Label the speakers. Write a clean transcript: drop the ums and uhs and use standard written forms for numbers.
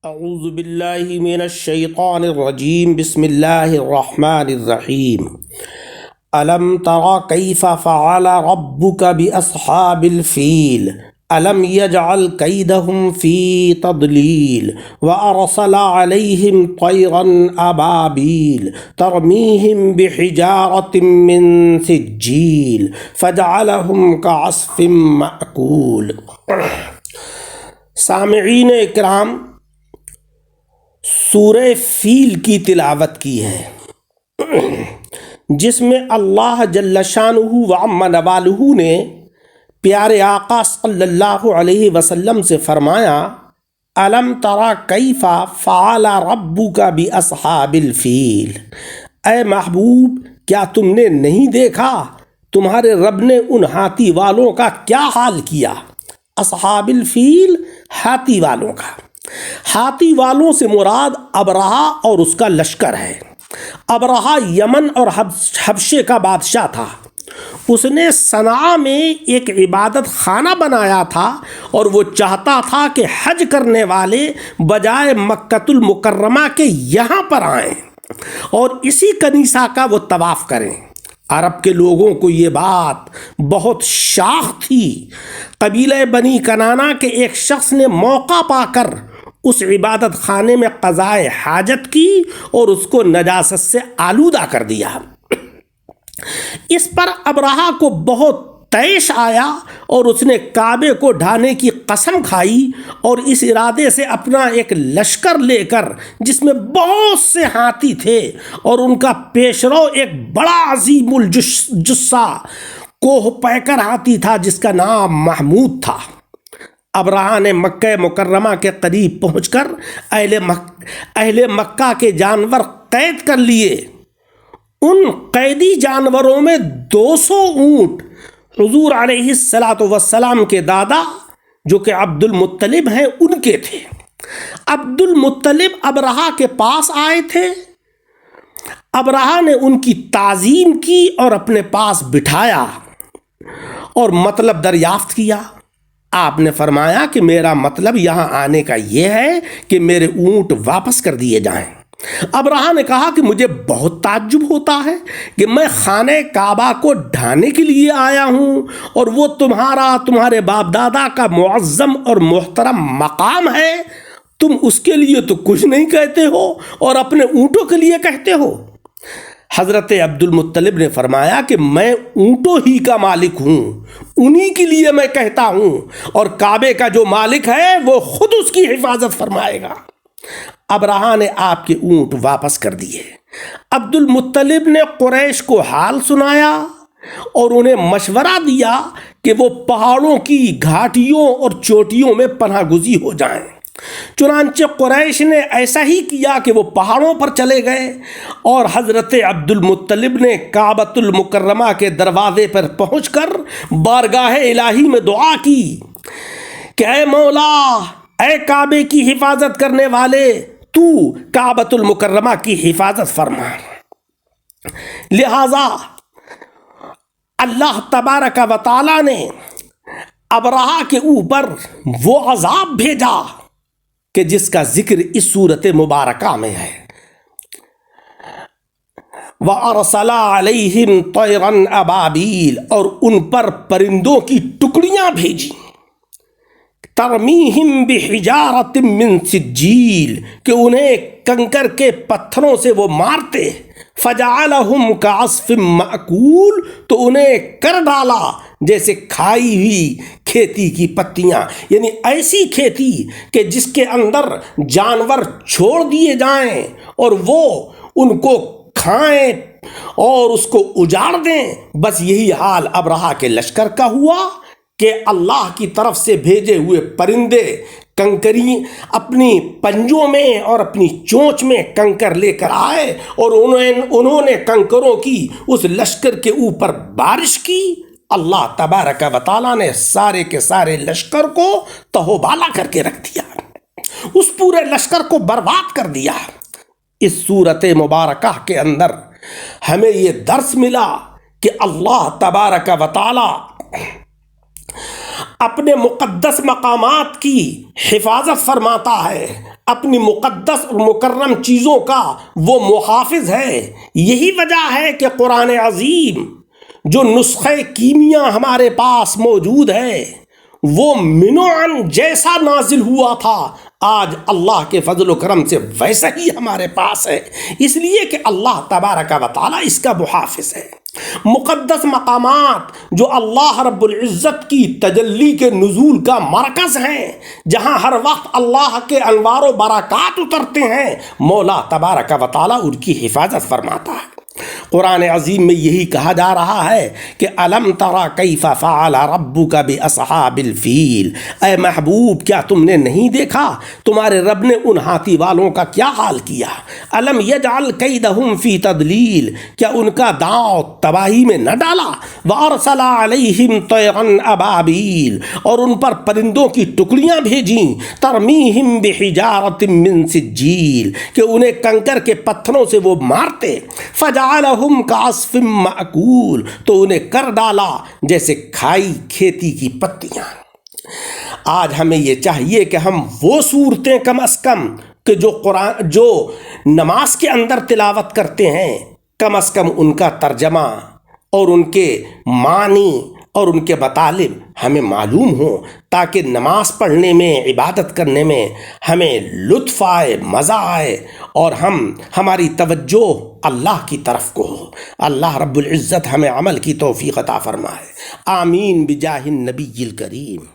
Speaker 1: اعوذ باللہ من الشیطان الرجیم بسم اللہ الرحمن الرحیم الم تر کیف فعل ربک باصحاب الفیل الم یجعل کیدہم فی تضلیل وارسل علیہم طیرا ابابیل ترمیہم بحجارۃ من سجیل فجعلہم کعصف مأکول۔ سامعین اکرام، سورہ فیل کی تلاوت کی ہے، جس میں اللہ جل شانہ وعم نوالہ نے پیارے آقا صلی اللہ علیہ وسلم سے فرمایا، الم تری کیف فعل ربک باصحاب الفیل، اے محبوب کیا تم نے نہیں دیکھا تمہارے رب نے ان ہاتھی والوں کا کیا حال کیا۔ اصحاب الفیل، ہاتھی والوں کا۔ ہاتھی والوں سے مراد ابرہہ اور اس کا لشکر ہے۔ ابرہہ یمن اور حبشے کا بادشاہ تھا۔ اس نے صنعاء میں ایک عبادت خانہ بنایا تھا اور وہ چاہتا تھا کہ حج کرنے والے بجائے مکۃ المکرمہ کے یہاں پر آئیں اور اسی کنیسہ کا وہ طواف کریں۔ عرب کے لوگوں کو یہ بات بہت شاخ تھی۔ قبیلہ بنی کنانہ کے ایک شخص نے موقع پا کر اس عبادت خانے میں قضائے حاجت کی اور اس کو نجاست سے آلودہ کر دیا۔ اس پر ابرہہ کو بہت طیش آیا اور اس نے کعبے کو ڈھانے کی قسم کھائی اور اس ارادے سے اپنا ایک لشکر لے کر، جس میں بہت سے ہاتھی تھے اور ان کا پیشرو ایک بڑا عظیم الجثہ کوہ پیکر ہاتھی تھا جس کا نام محمود تھا، ابرہہ نے مکہ مکرمہ کے قریب پہنچ کر اہل مکہ کے جانور قید کر لیے۔ ان قیدی جانوروں میں 200 اونٹ حضور علیہ السلام کے دادا جو کہ عبد المطلب ہیں ان کے تھے۔ عبد المطلب ابرہہ کے پاس آئے تھے۔ ابرہہ نے ان کی تعظیم کی اور اپنے پاس بٹھایا اور مطلب دریافت کیا۔ آپ نے فرمایا کہ میرا مطلب یہاں آنے کا یہ ہے کہ میرے اونٹ واپس کر دیے جائیں۔ ابرہہ نے کہا کہ مجھے بہت تعجب ہوتا ہے کہ میں خانہ کعبہ کو ڈھانے کے لیے آیا ہوں اور وہ تمہارے باپ دادا کا معظم اور محترم مقام ہے، تم اس کے لیے تو کچھ نہیں کہتے ہو اور اپنے اونٹوں کے لیے کہتے ہو۔ حضرت عبد المطلب نے فرمایا کہ میں اونٹوں ہی کا مالک ہوں، انہی کے لیے میں کہتا ہوں، اور کعبے کا جو مالک ہے وہ خود اس کی حفاظت فرمائے گا۔ ابرہہ نے آپ کے اونٹ واپس کر دیے۔ عبد المطلب نے قریش کو حال سنایا اور انہیں مشورہ دیا کہ وہ پہاڑوں کی گھاٹیوں اور چوٹیوں میں پناہ گزین ہو جائیں۔ چنانچہ قریش نے ایسا ہی کیا کہ وہ پہاڑوں پر چلے گئے اور حضرت عبد المطلب نے کعبۃ المکرمہ کے دروازے پر پہنچ کر بارگاہ الہی میں دعا کی کہ اے مولا، اے کعبے کی حفاظت کرنے والے، تو کعبۃ المکرمہ کی حفاظت فرما۔ لہذا اللہ تبارک و تعالی نے ابرہہ کے اوپر وہ عذاب بھیجا کہ جس کا ذکر اس صورت مبارکہ میں ہے۔ وَأَرْسَلَ عَلَيْهِمْ طَيْرًا أَبَابِيلَ، اور ان پر پرندوں کی ٹکڑیاں بھیجی، ترمیہم بحجارۃ من سجیل، کہ انہیں کنکر کے پتھروں سے وہ مارتے، فجعلہم کعصف مأکول، تو انہیں کر ڈالا جیسے کھائی ہوئی کھیتی کی پتیاں، یعنی ایسی کھیتی کہ جس کے اندر جانور چھوڑ دیے جائیں اور وہ ان کو کھائیں اور اس کو اجاڑ دیں۔ بس یہی حال ابرہہ کے لشکر کا ہوا کہ اللہ کی طرف سے بھیجے ہوئے پرندے کنکری اپنی پنجوں میں اور اپنی چونچ میں کنکر لے کر آئے اور انہوں نے کنکروں کی اس لشکر کے اوپر بارش کی۔ اللہ تبارک و تعالیٰ نے سارے کے سارے لشکر کو تہو بالا کر کے رکھ دیا، اس پورے لشکر کو برباد کر دیا۔ اس صورت مبارکہ کے اندر ہمیں یہ درس ملا کہ اللہ تبارک و تعالیٰ اپنے مقدس مقامات کی حفاظت فرماتا ہے، اپنی مقدس اور مکرم چیزوں کا وہ محافظ ہے۔ یہی وجہ ہے کہ قرآن عظیم جو نسخہ کیمیا ہمارے پاس موجود ہے وہ منوعاً جیسا نازل ہوا تھا آج اللہ کے فضل و کرم سے ویسا ہی ہمارے پاس ہے، اس لیے کہ اللہ تبارک و تعالیٰ اس کا محافظ ہے۔ مقدس مقامات جو اللہ رب العزت کی تجلی کے نزول کا مرکز ہیں، جہاں ہر وقت اللہ کے انوار و برکات اترتے ہیں، مولا تبارک و تعالیٰ ان کی حفاظت فرماتا ہے۔ قرآن عظیم میں یہی کہا جا رہا ہے کہ الم تری کیف فعل ربک باصحاب الفیل، اے محبوب کیا تم نے نہیں دیکھا تمہارے رب نے ان ہاتھی والوں کا کیا حال کیا؟ الم یجعل کیدہم فی تضلیل، کیا ان کا داؤ تباہی میں نہ ڈالا؟ وارسل علیہم طیرا ابابیل، اور ان پر پرندوں کی ٹکڑیاں بھیجیں، ترمیہم بحجارۃ من سجیل، کہ انہیں کنکر کے پتھروں سے وہ مارتے، فجعلہم کعصف مأکول، تو انہیں کر ڈالا جیسے کھائی کھیتی کی پتیاں۔ آج ہمیں یہ چاہیے کہ ہم وہ صورتیں کم از کم کہ جو نماز کے اندر تلاوت کرتے ہیں، کم از کم ان کا ترجمہ اور ان کے معنی اور ان کے مطالب ہمیں معلوم ہوں، تاکہ نماز پڑھنے میں، عبادت کرنے میں ہمیں لطف آئے، مزہ آئے، اور ہماری توجہ اللہ کی طرف کو ہو۔ اللہ رب العزت ہمیں عمل کی توفیق عطا فرمائے، آمین بجاہ النبی الکریم۔